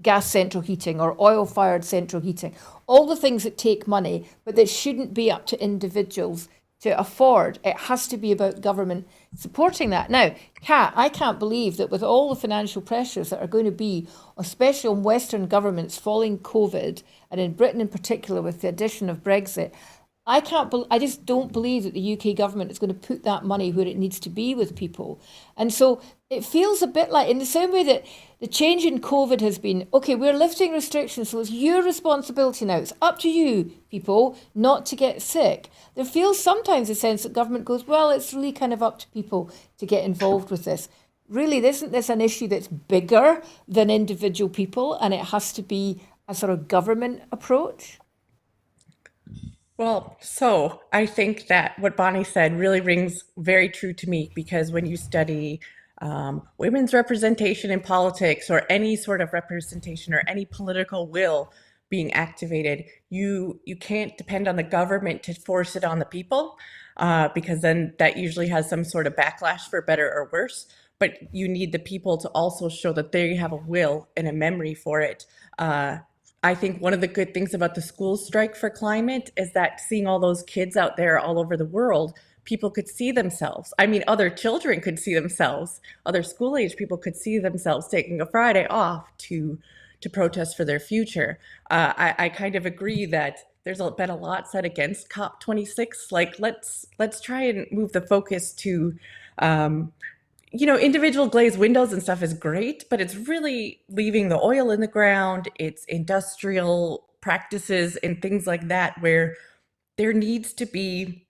gas central heating or oil-fired central heating, all the things that take money, but that shouldn't be up to individuals to afford. It has to be about government supporting that. Now, Kat, I can't believe that with all the financial pressures that are going to be, especially on Western governments following COVID, and in Britain in particular with the addition of Brexit, I just don't believe that the UK government is going to put that money where it needs to be with people. And so it feels a bit like, in the same way that the change in COVID has been, okay, we're lifting restrictions, so it's your responsibility now. It's up to you, people, not to get sick. There feels sometimes a sense that government goes, well, it's really kind of up to people to get involved with this. really, isn't this an issue that's bigger than individual people, and it has to be a sort of government approach? Well, so I think that what Bonnie said really rings very true to me, because when you study women's representation in politics, or any sort of representation or any political will being activated, you can't depend on the government to force it on the people, because then that usually has some sort of backlash, for better or worse. But you need the people to also show that they have a will and a memory for it. I think one of the good things about the school strike for climate is that seeing all those kids out there all over the world, people could see themselves. I mean, other children could see themselves, other school age people could see themselves taking a Friday off to protest for their future. I kind of agree that there's been a lot said against COP26. Like, let's try and move the focus to individual glazed windows and stuff is great, but it's really leaving the oil in the ground. It's industrial practices and things like that where there needs to be,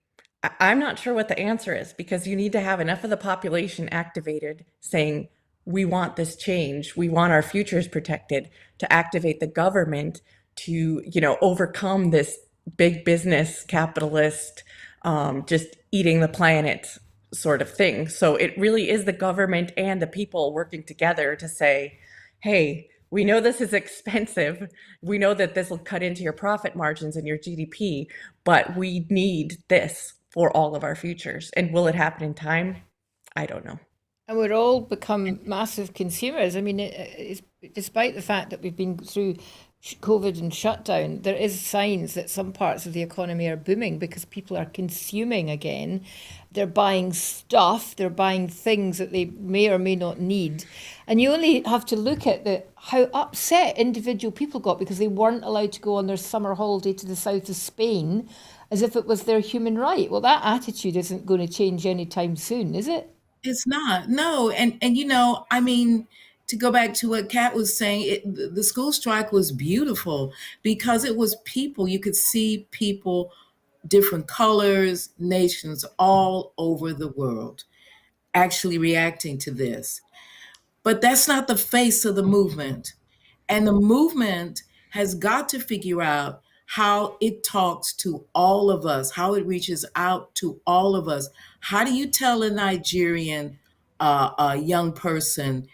I'm not sure what the answer is, because you need to have enough of the population activated saying, we want this change, we want our futures protected, to activate the government to, overcome this big business capitalist, just eating the planet sort of thing. So it really is the government and the people working together to say, hey, we know this is expensive. We know that this will cut into your profit margins and your GDP, but we need this for all of our futures. And will it happen in time? I don't know. And we're all become massive consumers. I mean, despite the fact that we've been through COVID and shutdown, there is signs that some parts of the economy are booming because people are consuming again. They're buying stuff, they're buying things that they may or may not need. And you only have to look at how upset individual people got because they weren't allowed to go on their summer holiday to the south of Spain as if it was their human right. Well, that attitude isn't going to change anytime soon, is it? It's not. No. And I mean, to go back to what Kat was saying, the school strike was beautiful because it was people. You could see people, different colors, nations all over the world actually reacting to this. But that's not the face of the movement. And the movement has got to figure out how it talks to all of us, how it reaches out to all of us. How do you tell a Nigerian a young person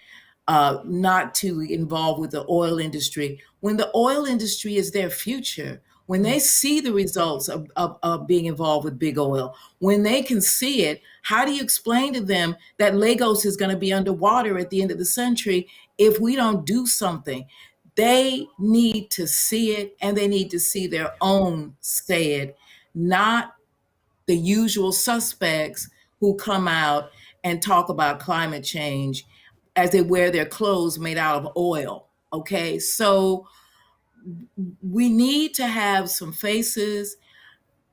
not to involve with the oil industry when the oil industry is their future? When they see the results of being involved with big oil, when they can see it, how do you explain to them that Lagos is going to be underwater at the end of the century if we don't do something? They need to see it, and they need to see their own say it, not the usual suspects who come out and talk about climate change as they wear their clothes made out of oil. Okay, so we need to have some faces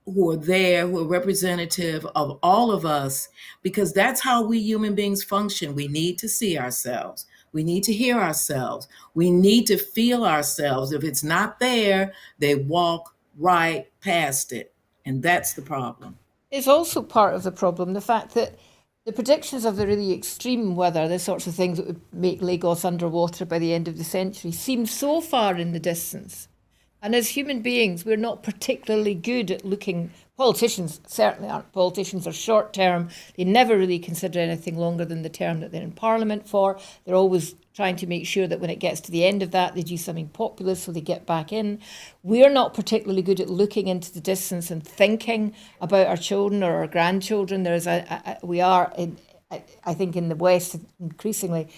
who are there, who are representative of all of us, because that's how we human beings function. We need to see ourselves. We need to hear ourselves. We need to feel ourselves. If it's not there, they walk right past it. And that's the problem. It's also part of the problem, the fact that the predictions of the really extreme weather, the sorts of things that would make Lagos underwater by the end of the century, seem so far in the distance. And as human beings, we're not particularly good at looking. Politicians certainly aren't. Politicians are short term. They never really consider anything longer than the term that they're in Parliament for. They're always trying to make sure that when it gets to the end of that, they do something populist so they get back in. We're not particularly good at looking into the distance and thinking about our children or our grandchildren. We are, I think, in the West, increasingly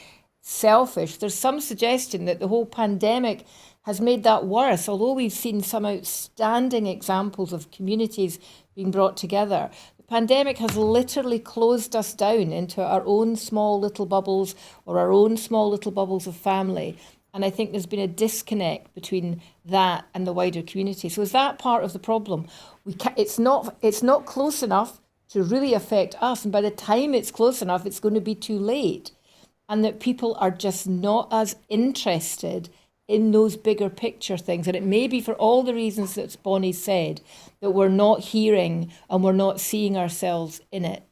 selfish. There's some suggestion that the whole pandemic has made that worse, although we've seen some outstanding examples of communities being brought together. The pandemic has literally closed us down into our own small little bubbles or our own small little bubbles of family. And I think there's been a disconnect between that and the wider community. So is that part of the problem? It's not close enough to really affect us. And by the time it's close enough, it's going to be too late. And that people are just not as interested in those bigger picture things. And it may be for all the reasons that Bonnie said, that we're not hearing and we're not seeing ourselves in it.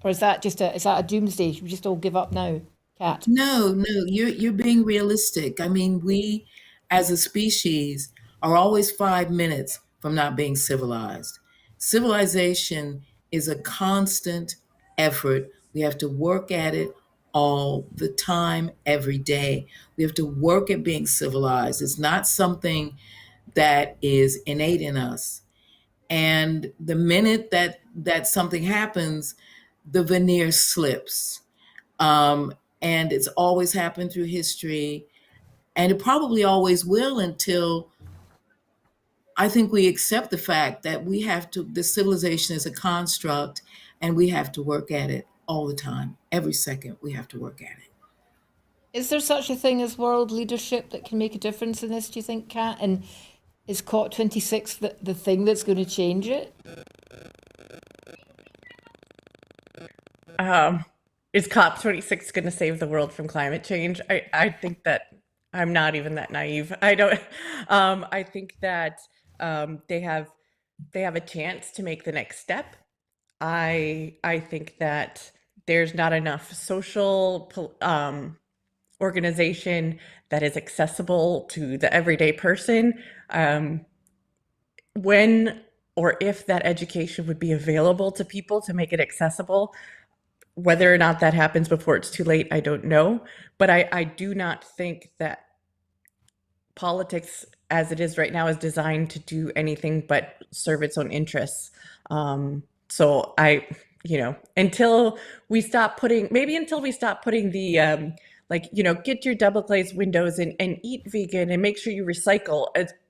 or is that a doomsday? Should we just all give up now, Kat? No, you're being realistic. I mean, we as a species are always 5 minutes from not being civilized. Civilization is a constant effort. We have to work at it all the time, every day. We have to work at being civilized. It's not something that is innate in us. And the minute that something happens, the veneer slips. Um, and it's always happened through history, and it probably always will until I think we accept the fact that we have to, the civilization is a construct, and we have to work at it all the time. Every second, we have to work at it. Is there such a thing as world leadership that can make a difference in this, do you think, Kat? And is COP26 the thing that's going to change it? Is COP26 going to save the world from climate change? I think that I'm not even that naive. I don't. I think that they have a chance to make the next step. I think that there's not enough social organization that is accessible to the everyday person. When or if that education would be available to people to make it accessible, whether or not that happens before it's too late, I don't know. But I do not think that politics as it is right now is designed to do anything but serve its own interests. So until we stop putting the get your double glazed windows and eat vegan and make sure you recycle.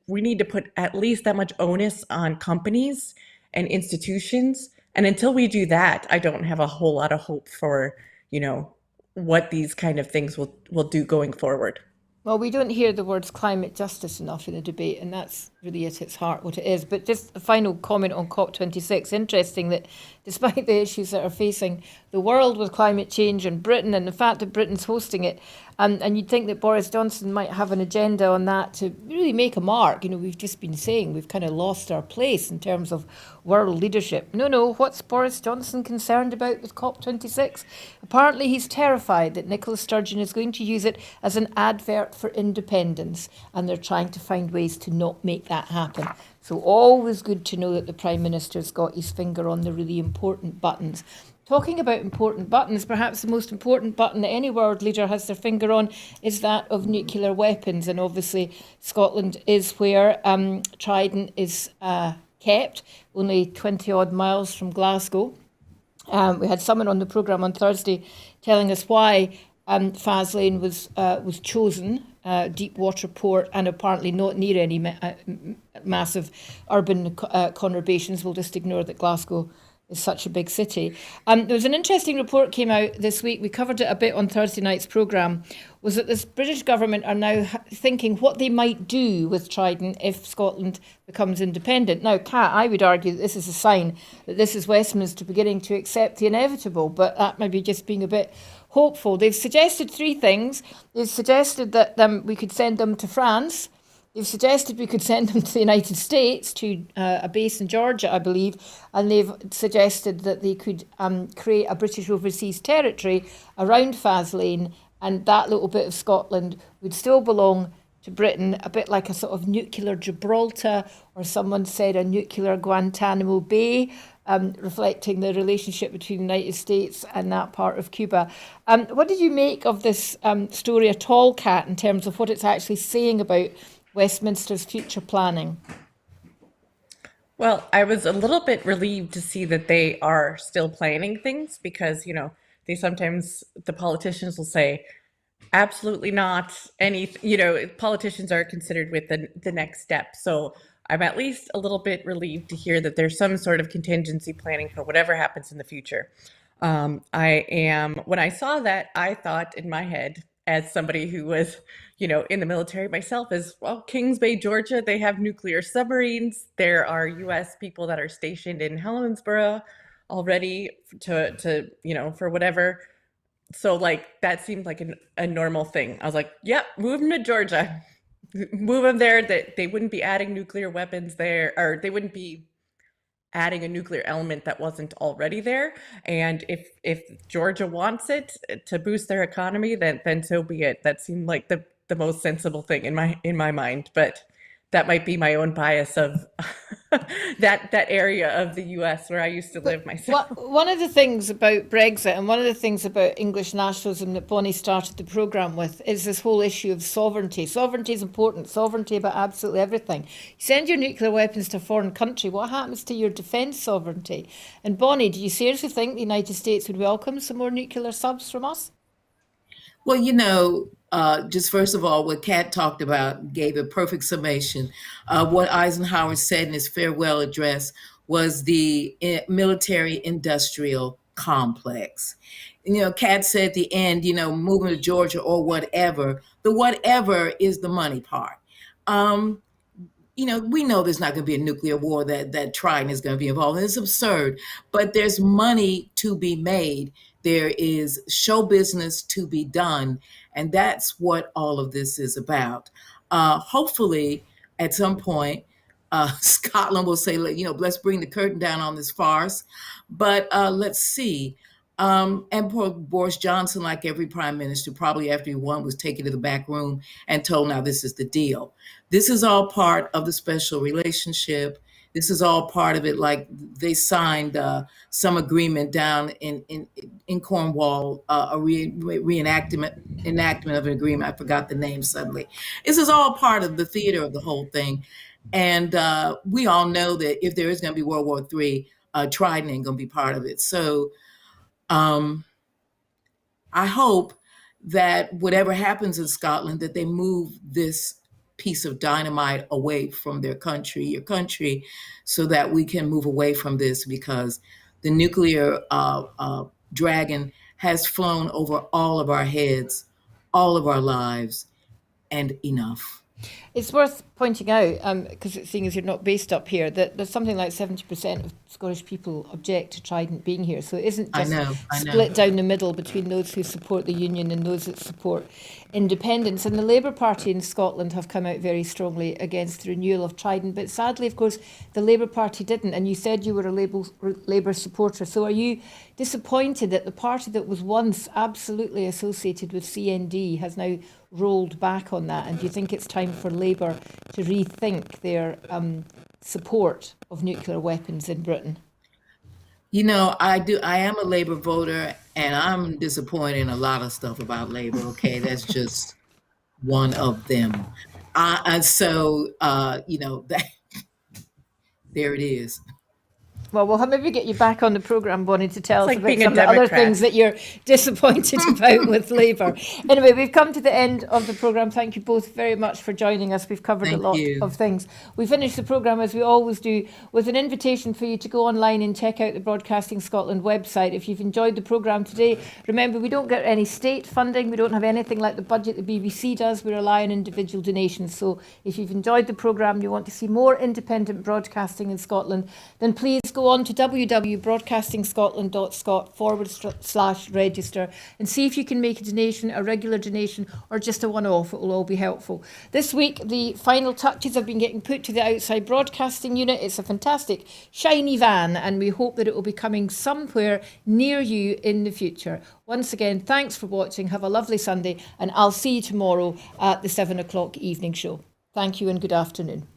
We need to put at least that much onus on companies and institutions. And until we do that, I don't have a whole lot of hope for, what these kind of things will do going forward. Well, we don't hear the words climate justice enough in the debate, and that's really at its heart what it is. But just a final comment on COP26. Interesting that despite the issues that are facing the world with climate change and Britain and the fact that Britain's hosting it, and you'd think that Boris Johnson might have an agenda on that to really make a mark. We've just been saying we've kind of lost our place in terms of world leadership. No, what's Boris Johnson concerned about with COP26? Apparently he's terrified that Nicola Sturgeon is going to use it as an advert for independence, and they're trying to find ways to not make that happen. So always good to know that the Prime Minister's got his finger on the really important buttons. Talking about important buttons, perhaps the most important button that any world leader has their finger on is that of nuclear weapons. And obviously Scotland is where Trident is kept, only 20 odd miles from Glasgow. We had someone on the programme on Thursday telling us why Faslane was chosen, deep water port, and apparently not near any massive urban conurbations. We'll just ignore that Glasgow is such a big city. There was an interesting report came out this week. We covered it a bit on Thursday night's programme. Was that this British government are now thinking what they might do with Trident if Scotland becomes independent. Now, Kat, I would argue that this is a sign that this is Westminster beginning to accept the inevitable, but that may be just being a bit hopeful. They've suggested three things. They've suggested that we could send them to France. They've suggested we could send them to the United States, to a base in Georgia, I believe, and they've suggested that they could create a British overseas territory around Faslane, and that little bit of Scotland would still belong to Britain, a bit like a sort of nuclear Gibraltar, or someone said a nuclear Guantanamo Bay, reflecting the relationship between the United States and that part of Cuba. What did you make of this story at all, Kat, in terms of what it's actually saying about Westminster's future planning? Well, I was a little bit relieved to see that they are still planning things because, the politicians will say, absolutely not any, politicians are considered with the next step. So I'm at least a little bit relieved to hear that there's some sort of contingency planning for whatever happens in the future. When I saw that, I thought in my head, as somebody who was, in the military myself, is, well, Kings Bay, Georgia, they have nuclear submarines. There are U.S. people that are stationed in Helensburgh already to for whatever. So that seemed like a normal thing. I was like, yep, move them to Georgia. Move them there. That they wouldn't be adding nuclear weapons there, or they wouldn't be adding a nuclear element that wasn't already there. And if Georgia wants it to boost their economy, then so be it. That seemed like the most sensible thing in my mind. But that might be my own bias of that area of the US where I used to live myself. One of the things about Brexit and one of the things about English nationalism that Bonnie started the programme with is this whole issue of sovereignty. Sovereignty is important, sovereignty about absolutely everything. You send your nuclear weapons to a foreign country, what happens to your defence sovereignty? And Bonnie, do you seriously think the United States would welcome some more nuclear subs from us? Well, just first of all, what Kat talked about gave a perfect summation. What Eisenhower said in his farewell address was the military industrial complex. Kat said at the end, moving to Georgia or whatever, the whatever is the money part. We know there's not going to be a nuclear war that Trident is going to be involved in. It's absurd, but there's money to be made. There is show business to be done. And that's what all of this is about. Hopefully, at some point, Scotland will say, let's bring the curtain down on this farce. But let's see. And poor Boris Johnson, like every prime minister, probably after he won, was taken to the back room and told, now this is the deal. This is all part of the special relationship. This is all part of it. Like they signed some agreement down in Cornwall, a enactment of an agreement. I forgot the name suddenly. This is all part of the theater of the whole thing. And we all know that if there is going to be World War III, Trident ain't going to be part of it. So I hope that whatever happens in Scotland, that they move this piece of dynamite away from your country, so that we can move away from this, because the nuclear dragon has flown over all of our heads, all of our lives, and enough. It's worth pointing out, because seeing as you're not based up here, that there's something like 70% of Scottish people object to Trident being here. So it isn't just split down the middle between those who support the Union and those that support independence. And the Labour Party in Scotland have come out very strongly against the renewal of Trident. But sadly, of course, the Labour Party didn't. And you said you were a Labour supporter. So are you disappointed that the party that was once absolutely associated with CND has now rolled back on that? And do you think it's time for Labour to rethink their support of nuclear weapons in Britain? I am a Labour voter, and I'm disappointed in a lot of stuff about Labour. Okay, that's just one of them. And so, that there it is. Well, we'll maybe get you back on the programme, Bonnie, to tell us about some of the other things that you're disappointed about with Labour. Anyway, we've come to the end of the programme. Thank you both very much for joining us. We've covered a lot of things. We finish the programme, as we always do, with an invitation for you to go online and check out the Broadcasting Scotland website. If you've enjoyed the programme today, remember, we don't get any state funding. We don't have anything like the budget the BBC does. We rely on individual donations. So if you've enjoyed the programme, you want to see more independent broadcasting in Scotland, then please go on to www.broadcastingscotland.scot/register and see if you can make a donation, a regular donation, or just a one-off. It will all be helpful. This week, the final touches have been getting put to the outside broadcasting unit. It's a fantastic, shiny van, and we hope that it will be coming somewhere near you in the future. Once again, thanks for watching. Have a lovely Sunday, and I'll see you tomorrow at the 7 o'clock evening show. Thank you and good afternoon.